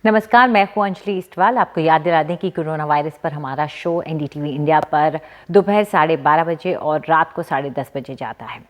नमस्कार, मैं हूं अंजलि इस्टवाल। आपको याद दिला दें कि कोरोना वायरस पर हमारा शो एनडीटीवी इंडिया पर दोपहर 12:30 बजे और रात को 10:30 बजे जाता है।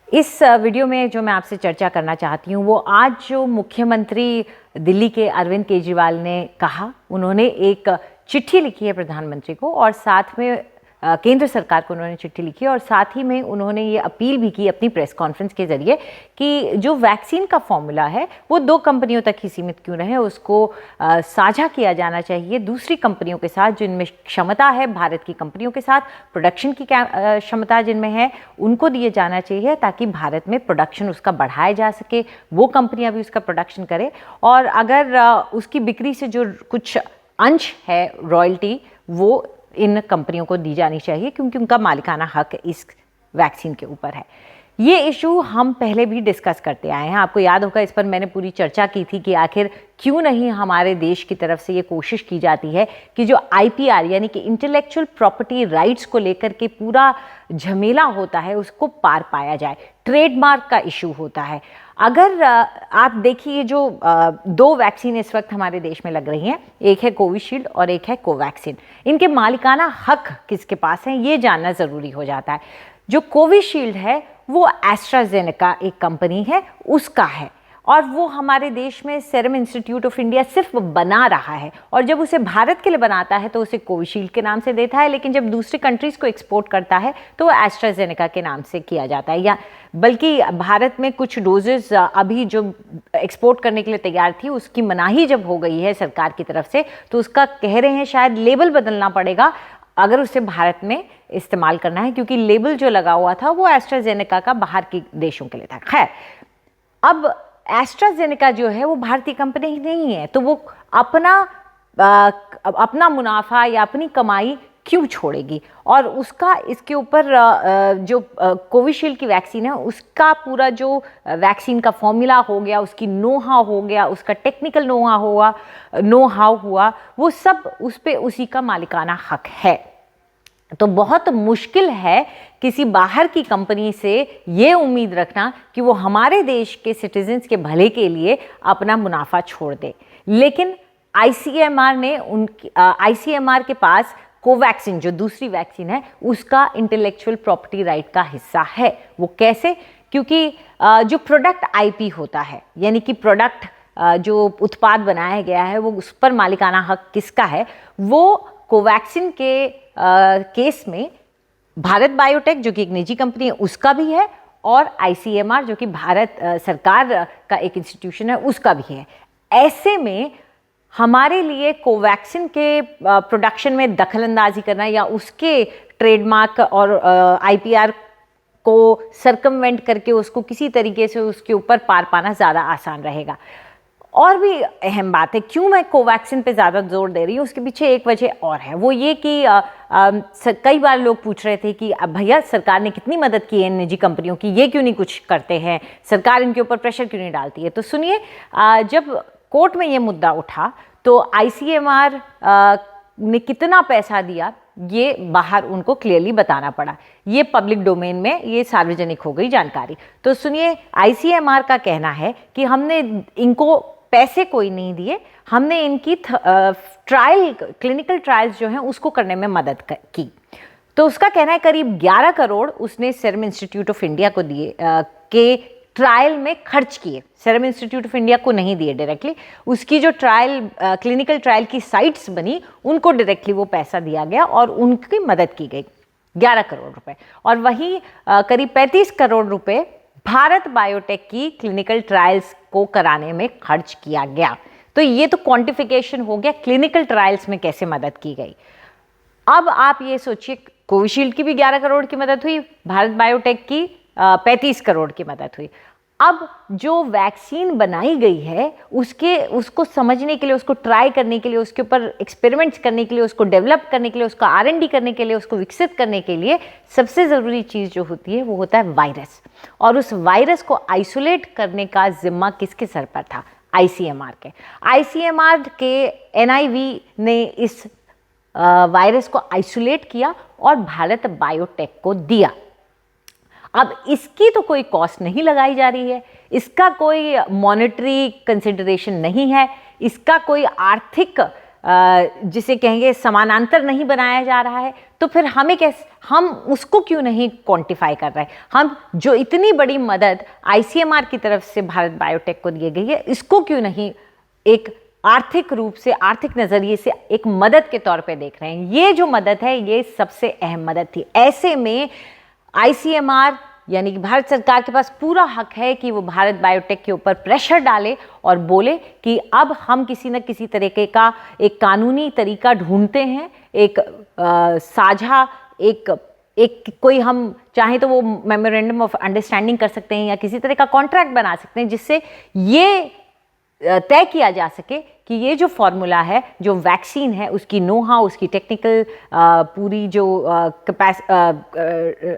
इस वीडियो में जो मैं आपसे चर्चा करना चाहती हूं वो आज जो मुख्यमंत्री दिल्ली के अरविंद केजरीवाल ने कहा, उन्होंने एक चिट्ठी लिखी है प्रधानमंत्री को और साथ में केंद्र सरकार को उन्होंने चिट्ठी लिखी और साथ ही में उन्होंने ये अपील भी की अपनी प्रेस कॉन्फ्रेंस के जरिए कि जो वैक्सीन का फॉर्मूला है वो 2 कंपनियों तक ही सीमित क्यों रहे, उसको साझा किया जाना चाहिए दूसरी कंपनियों के साथ जिनमें क्षमता है, भारत की कंपनियों के साथ प्रोडक्शन की क्षमता जिनमें है उनको दिए जाना चाहिए ताकि भारत में प्रोडक्शन उसका बढ़ाया जा सके, वो कंपनियां भी उसका प्रोडक्शन करें और अगर उसकी बिक्री से जो कुछ अंश है रॉयल्टी वो इन कंपनियों को दी जानी चाहिए क्योंकि उनका मालिकाना हक इस वैक्सीन के ऊपर है। ये इशू हम पहले भी डिस्कस करते आए हैं, आपको याद होगा इस पर मैंने पूरी चर्चा की थी कि आखिर क्यों नहीं हमारे देश की तरफ से ये कोशिश की जाती है कि जो आईपीआर यानी कि इंटेलेक्चुअल प्रॉपर्टी राइट्स को लेकर के पूरा झमेला होता है उसको पार पाया जाए। ट्रेडमार्क का इशू होता है। अगर आप देखिए जो 2 वैक्सीन इस वक्त हमारे देश में लग रही हैं, एक है कोविशील्ड और एक है कोवैक्सीन, इनके मालिकाना हक किसके पास हैं ये जानना ज़रूरी हो जाता है। जो कोविशील्ड है वो एस्ट्राजेनेका एक कंपनी है उसका है और वो हमारे देश में सीरम इंस्टीट्यूट ऑफ इंडिया सिर्फ बना रहा है और जब उसे भारत के लिए बनाता है तो उसे कोविशील्ड के नाम से देता है, लेकिन जब दूसरी कंट्रीज़ को एक्सपोर्ट करता है तो वो एस्ट्राजेनेका के नाम से किया जाता है। या बल्कि भारत में कुछ डोजेज अभी जो एक्सपोर्ट करने के लिए तैयार थी उसकी मनाही जब हो गई है सरकार की तरफ से तो उसका कह रहे हैं शायद लेबल बदलना पड़ेगा अगर उसे भारत में इस्तेमाल करना है क्योंकि लेबल जो लगा हुआ था वो एस्ट्राजेनेका का बाहर के देशों के लिए था। खैर, अब एस्ट्राजेनेका जो है वो भारतीय कंपनी ही नहीं है तो वो अपना मुनाफा या अपनी कमाई क्यों छोड़ेगी और उसका इसके ऊपर जो कोविशील्ड की वैक्सीन है उसका पूरा जो वैक्सीन का फॉर्मूला हो गया, उसकी नो हाउ हो गया, उसका टेक्निकल नो हाउ हुआ, वो सब उस पे उसी का मालिकाना हक है। तो बहुत मुश्किल है किसी बाहर की कंपनी से ये उम्मीद रखना कि वो हमारे देश के सिटीजन्स के भले के लिए अपना मुनाफा छोड़ दे। लेकिन आईसीएमआर के पास कोवैक्सीन जो दूसरी वैक्सीन है उसका इंटेलेक्चुअल प्रॉपर्टी राइट का हिस्सा है। वो कैसे? क्योंकि जो प्रोडक्ट आईपी होता है यानी कि प्रोडक्ट जो उत्पाद बनाया गया है वो उस पर मालिकाना हक किसका है, वो कोवैक्सीन के केस में भारत बायोटेक जो कि एक निजी कंपनी है उसका भी है और आईसीएमआर जो कि भारत सरकार का एक इंस्टीट्यूशन है उसका भी है। ऐसे में हमारे लिए कोवैक्सीन के प्रोडक्शन में दखलंदाजी करना या उसके ट्रेडमार्क और आईपीआर को सर्कमवेंट करके उसको किसी तरीके से उसके ऊपर पार पाना ज़्यादा आसान रहेगा। और भी अहम बात है क्यों मैं कोवैक्सीन पे ज़्यादा जोर दे रही हूँ, उसके पीछे एक वजह और है, वो ये कि कई बार लोग पूछ रहे थे कि अब भैया सरकार ने कितनी मदद की है इन निजी कंपनियों की, ये क्यों नहीं कुछ करते हैं, सरकार इनके ऊपर प्रेशर क्यों नहीं डालती है। तो सुनिए, जब कोर्ट में ये मुद्दा उठा तो आईसीएमआर ने कितना पैसा दिया ये बाहर उनको क्लियरली बताना पड़ा। ये पब्लिक डोमेन में ये सार्वजनिक हो गई जानकारी। तो सुनिए, आईसीएमआर का कहना है कि हमने इनको पैसे कोई नहीं दिए, हमने इनकी क्लिनिकल ट्रायल्स जो हैं उसको करने में मदद की। तो उसका कहना है करीब 11 करोड़ उसने सीरम इंस्टीट्यूट ऑफ इंडिया को दिए के ट्रायल में खर्च किए। सीरम इंस्टीट्यूट ऑफ इंडिया को नहीं दिए डायरेक्टली, उसकी जो क्लिनिकल ट्रायल की साइट्स बनी उनको डायरेक्टली वो पैसा दिया गया और उनकी मदद की गई 11 करोड़ रुपए। और वहीं करीब 35 करोड़ रुपए भारत बायोटेक की क्लिनिकल ट्रायल्स को कराने में खर्च किया गया। तो ये तो क्वांटिफिकेशन हो गया क्लिनिकल ट्रायल्स में कैसे मदद की गई। अब आप ये सोचिए, कोविशील्ड की भी 11 करोड़ की मदद हुई, भारत बायोटेक की 35 करोड़ की मदद हुई। अब जो वैक्सीन बनाई गई है उसको समझने के लिए, उसको ट्राई करने के लिए, उसके ऊपर एक्सपेरिमेंट्स करने के लिए, उसको डेवलप करने के लिए, उसको R&D करने के लिए, उसको विकसित करने के लिए सबसे ज़रूरी चीज़ जो होती है वो होता है वायरस। और उस वायरस को आइसोलेट करने का जिम्मा किसके सर पर था? आईसीएमआर के NIV ने इस वायरस को आइसोलेट किया और भारत बायोटेक को दिया। अब इसकी तो कोई कॉस्ट नहीं लगाई जा रही है, इसका कोई मॉनेटरी कंसिडरेशन नहीं है, इसका कोई आर्थिक जिसे कहेंगे समानांतर नहीं बनाया जा रहा है, तो फिर हमें कैसे, हम उसको क्यों नहीं क्वांटिफाई कर रहे हैं? हम जो इतनी बड़ी मदद आईसीएमआर की तरफ से भारत बायोटेक को दी गई है, इसको क्यों नहीं एक आर्थिक रूप से, आर्थिक नजरिए से एक मदद के तौर पे देख रहे हैं? ये जो मदद है, ये सबसे अहम मदद थी। ऐसे में आईसीएमआर यानी कि भारत सरकार के पास पूरा हक है कि वो भारत बायोटेक के ऊपर प्रेशर डाले और बोले कि अब हम किसी न किसी तरीके का एक कानूनी तरीका ढूंढते हैं, एक साझा एक कोई, हम चाहे तो वो मेमोरेंडम ऑफ अंडरस्टैंडिंग कर सकते हैं या किसी तरह का कॉन्ट्रैक्ट बना सकते हैं, जिससे ये तय किया जा सके कि ये जो फॉर्मूला है, जो वैक्सीन है, उसकी नो हाउ, उसकी टेक्निकल पूरी जो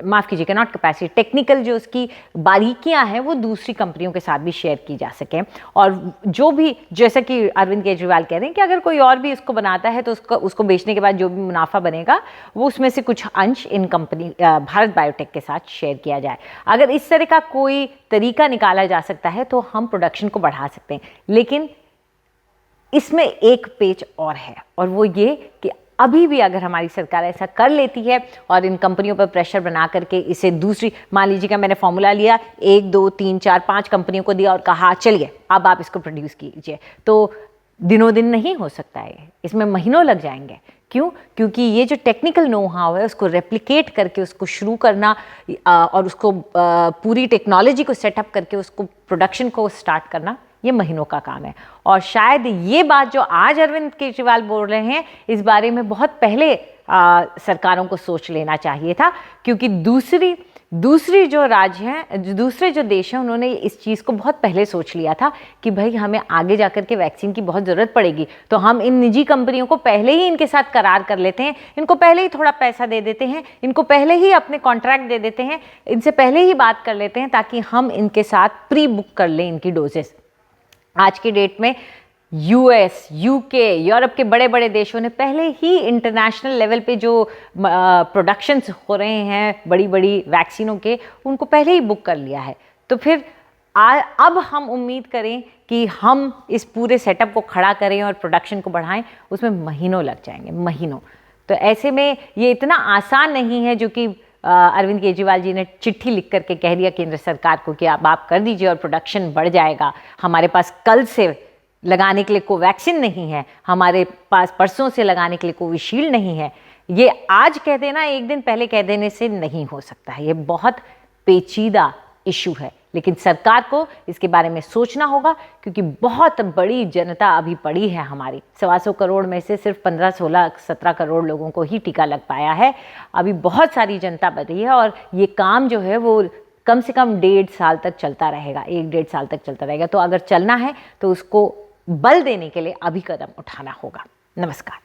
माफ़ कीजिएगा, नॉट कैपेसिटी, टेक्निकल जो उसकी बारीकियां हैं, वो दूसरी कंपनियों के साथ भी शेयर की जा सकें। और जो भी, जैसा कि अरविंद केजरीवाल कह रहे हैं कि अगर कोई और भी इसको बनाता है तो उसको बेचने के बाद जो भी मुनाफा बनेगा वो उसमें से कुछ अंश इन कंपनी भारत बायोटेक के साथ शेयर किया जाए। अगर इस तरह का कोई तरीका निकाला जा सकता है तो हम प्रोडक्शन को बढ़ा सकते हैं। लेकिन इसमें एक पेच और है, और वो ये कि अभी भी अगर हमारी सरकार ऐसा कर लेती है और इन कंपनियों पर प्रेशर बना करके इसे दूसरी, मान लीजिए कि मैंने फॉर्मूला लिया, 1 2 3 4 5 कंपनियों को दिया और कहा चलिए अब आप इसको प्रोड्यूस कीजिए, तो दिनों दिन नहीं हो सकता है, इसमें महीनों लग जाएंगे। क्यों? क्योंकि ये जो टेक्निकल नो हाउ है, उसको रेप्लिकेट करके उसको शुरू करना और उसको पूरी टेक्नोलॉजी को सेटअप करके उसको प्रोडक्शन को स्टार्ट करना, ये महीनों का काम है। और शायद ये बात जो आज अरविंद केजरीवाल बोल रहे हैं, इस बारे में बहुत पहले सरकारों को सोच लेना चाहिए था, क्योंकि दूसरी जो राज्य हैं, दूसरे जो देश हैं, उन्होंने इस चीज़ को बहुत पहले सोच लिया था कि भाई हमें आगे जाकर के वैक्सीन की बहुत ज़रूरत पड़ेगी, तो हम इन निजी कंपनियों को पहले ही इनके साथ करार कर लेते हैं, इनको पहले ही थोड़ा पैसा दे देते हैं, इनको पहले ही अपने कॉन्ट्रैक्ट दे देते हैं, इनसे पहले ही बात कर लेते हैं, ताकि हम इनके साथ प्री बुक कर लें इनकी डोजेस। आज की डेट में यूएस, यूके, यूरोप के बड़े बड़े देशों ने पहले ही इंटरनेशनल लेवल पे जो प्रोडक्शंस हो रहे हैं बड़ी बड़ी वैक्सीनों के, उनको पहले ही बुक कर लिया है। तो फिर अब हम उम्मीद करें कि हम इस पूरे सेटअप को खड़ा करें और प्रोडक्शन को बढ़ाएं, उसमें महीनों लग जाएंगे, महीनों। तो ऐसे में ये इतना आसान नहीं है जो कि अरविंद केजरीवाल जी ने चिट्ठी लिख करके कह दिया केंद्र सरकार को कि अब आप कर दीजिए और प्रोडक्शन बढ़ जाएगा। हमारे पास कल से लगाने के लिए कोवैक्सीन नहीं है, हमारे पास परसों से लगाने के लिए कोविशील्ड नहीं है। ये आज कह देना, एक दिन पहले कह देने से नहीं हो सकता है। ये बहुत पेचीदा इशू है, लेकिन सरकार को इसके बारे में सोचना होगा, क्योंकि बहुत बड़ी जनता अभी पड़ी है हमारी। 125 करोड़ में से सिर्फ 15, 16, 17 करोड़ लोगों को ही टीका लग पाया है। अभी बहुत सारी जनता बढ़ी है और ये काम जो है वो कम से कम 1.5 साल तक चलता रहेगा, 1-1.5 साल तक चलता रहेगा। तो अगर चलना है तो उसको बल देने के लिए अभी कदम उठाना होगा। नमस्कार।